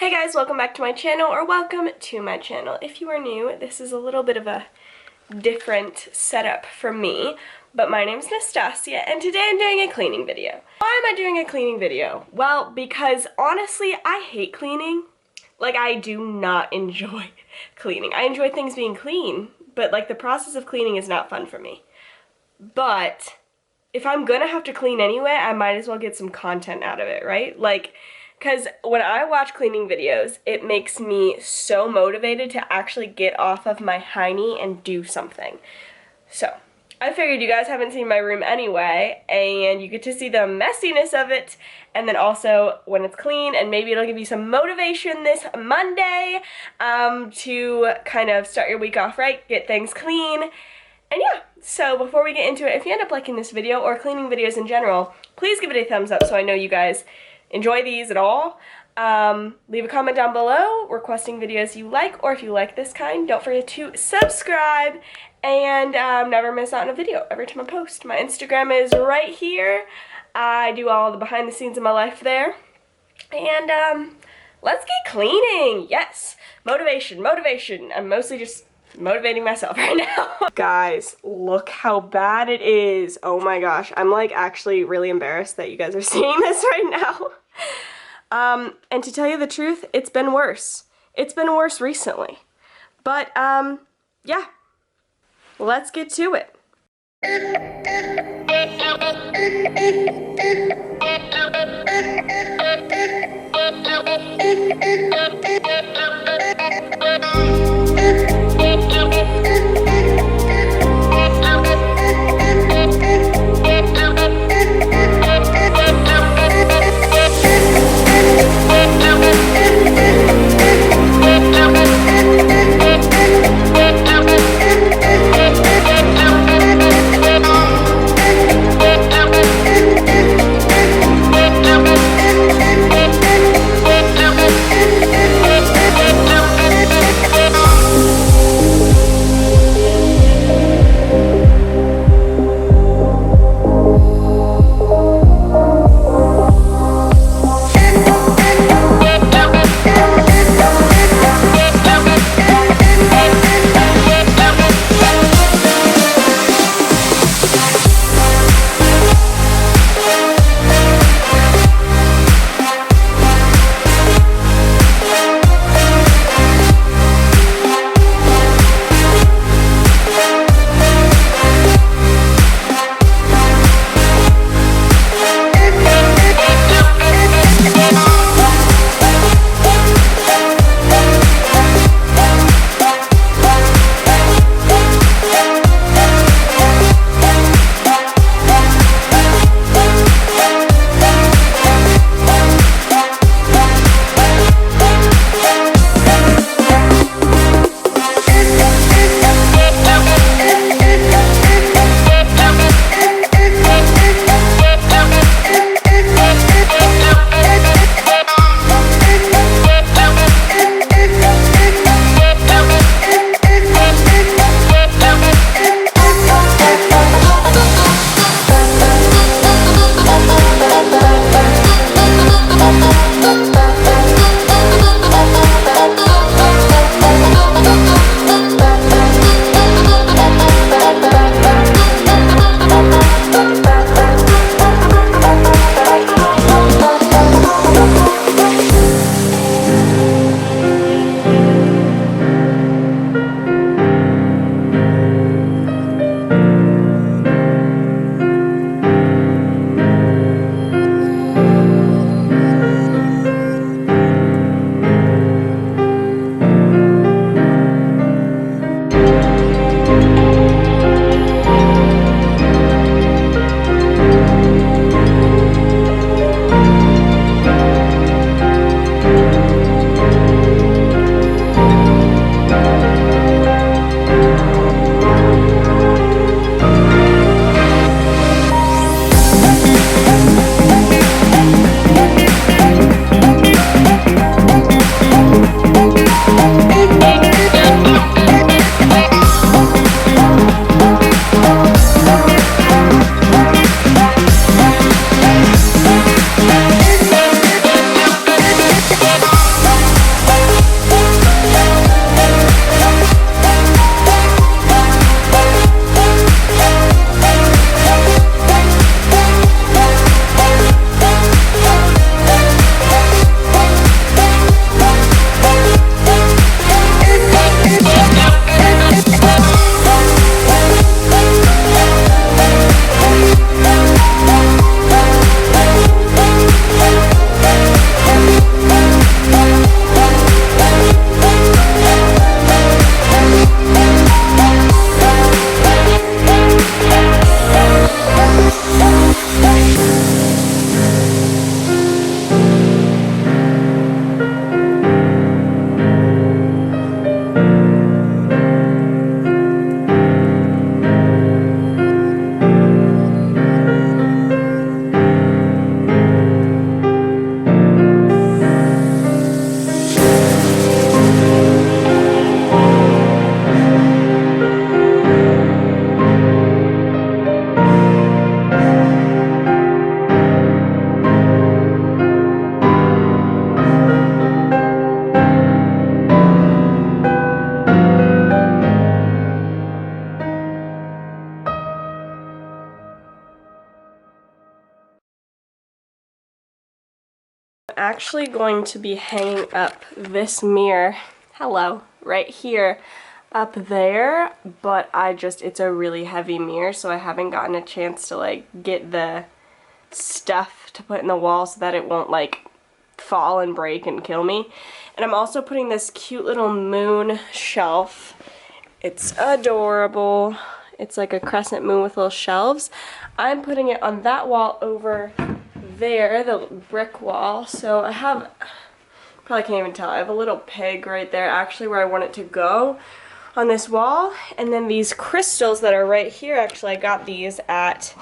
Hey guys, welcome back to my channel, or welcome to my channel. If you are new, this is a little bit of a different setup for me, but my name is Nastasia, and today I'm doing a cleaning video. Why am I doing a cleaning video? Well, because honestly, I hate cleaning. Like, I do not enjoy cleaning. I enjoy things being clean, but like the process of cleaning is not fun for me. But if I'm gonna have to clean anyway, I might as well get some content out of it, right? Like, because when I watch cleaning videos, it makes me so motivated to actually get off of my hiney and do something. So, I figured you guys haven't seen my room anyway, and you get to see the messiness of it, and then also when it's clean, and maybe it'll give you some motivation this Monday to kind of start your week off right, get things clean. And yeah, so before we get into it, if you end up liking this video or cleaning videos in general, please give it a thumbs up so I know you guys enjoy these at all. Leave a comment down below requesting videos you like, or if you like this kind, don't forget to subscribe and never miss out on a video every time I post. My Instagram is right here. I do all the behind the scenes of my life there. And let's get cleaning. Yes, motivation. I'm mostly just motivating myself right now. Guys, look how bad it is. Oh my gosh, I'm like actually really embarrassed that you guys are seeing this right now. And to tell you the truth, it's been worse. It's been worse recently. But yeah, let's get to it. I'm actually going to be hanging up this mirror, hello, right here up there, but it's a really heavy mirror, so I haven't gotten a chance to like get the stuff to put in the wall so that it won't like fall and break and kill me. And I'm also putting this cute little moon shelf. It's adorable. It's like a crescent moon with little shelves. I'm putting it on that wall over there, the brick wall. So I have, probably can't even tell, I have a little peg right there actually where I want it to go on this wall. And then these crystals that are right here, actually I got these at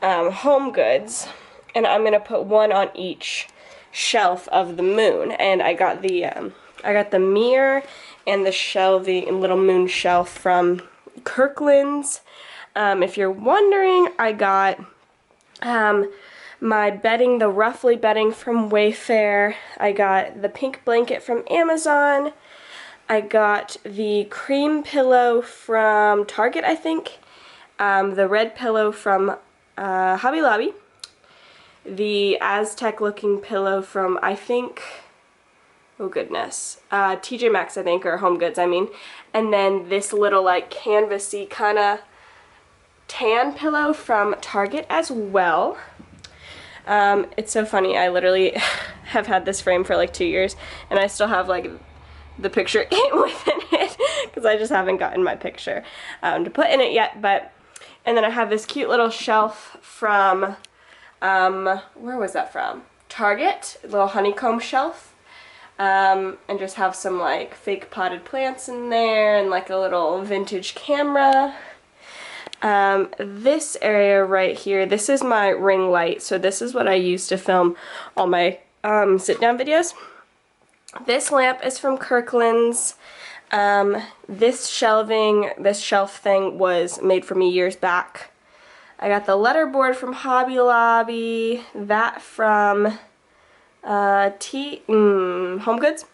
Home Goods, and I'm gonna put one on each shelf of the moon. And I got the mirror and the shelving little moon shelf from Kirkland's. If you're wondering, I got my bedding, the Roughly bedding from Wayfair. I got the pink blanket from Amazon. I got the cream pillow from Target, I think. The red pillow from Hobby Lobby. The Aztec looking pillow from, I think, oh goodness, TJ Maxx, I think, or Home Goods, I mean. And then this little like canvasy kind of tan pillow from Target as well. It's so funny, I literally have had this frame for like 2 years, and I still have like the picture within it, because I just haven't gotten my picture to put in it yet. But, and then I have this cute little shelf from, where was that from? Target, a little honeycomb shelf. And just have some like fake potted plants in there and like a little vintage camera. This area right here, this is my ring light, so this is what I use to film all my sit-down videos. This lamp is from Kirkland's. This shelf thing was made for me years back. I got the letterboard from Hobby Lobby, that from Home Goods.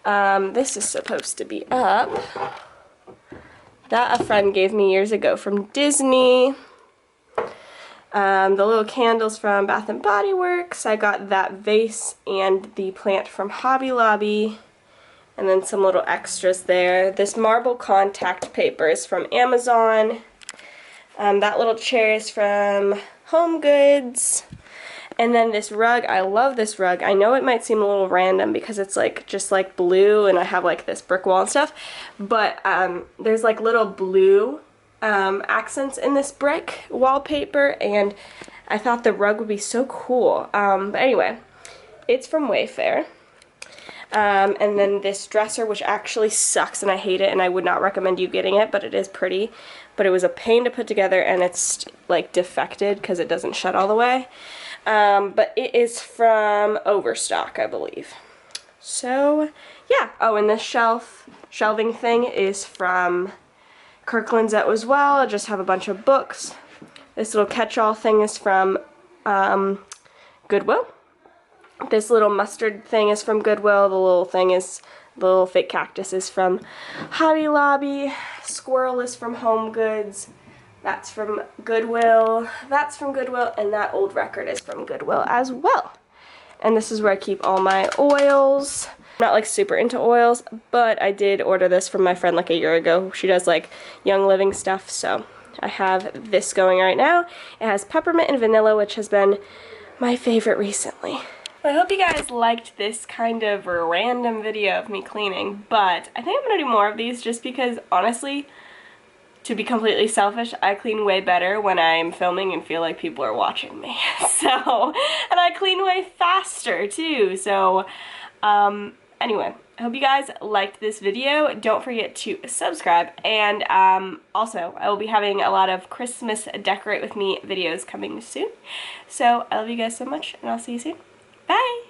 This is supposed to be up. That a friend gave me years ago from Disney. The little candles from Bath & Body Works. I got that vase and the plant from Hobby Lobby. And then some little extras there. This marble contact paper is from Amazon. That little chair is from Home Goods. And then this rug, I love this rug. I know it might seem a little random because it's like just like blue and I have like this brick wall and stuff, but there's like little blue accents in this brick wallpaper, and I thought the rug would be so cool. But anyway, it's from Wayfair. And then this dresser, which actually sucks and I hate it and I would not recommend you getting it, but it is pretty. But it was a pain to put together, and it's like defected because it doesn't shut all the way. But it is from Overstock, I believe. So, yeah. Oh, and this shelving thing is from Kirkland's as well. I just have a bunch of books. This little catch-all thing is from Goodwill. This little mustard thing is from Goodwill. The little fake cactus is from Hobby Lobby. Squirrel is from Home Goods. That's from Goodwill. That's from Goodwill. And that old record is from Goodwill as well. And this is where I keep all my oils. I'm not like super into oils, but I did order this from my friend like a year ago. She does like Young Living stuff, so I have this going right now. It has peppermint and vanilla, which has been my favorite recently. I hope you guys liked this kind of random video of me cleaning, but I think I'm going to do more of these just because, honestly, to be completely selfish, I clean way better when I'm filming and feel like people are watching me. So, and I clean way faster too. So, anyway, I hope you guys liked this video. Don't forget to subscribe, and also, I will be having a lot of Christmas Decorate With Me videos coming soon. So, I love you guys so much, and I'll see you soon. Bye!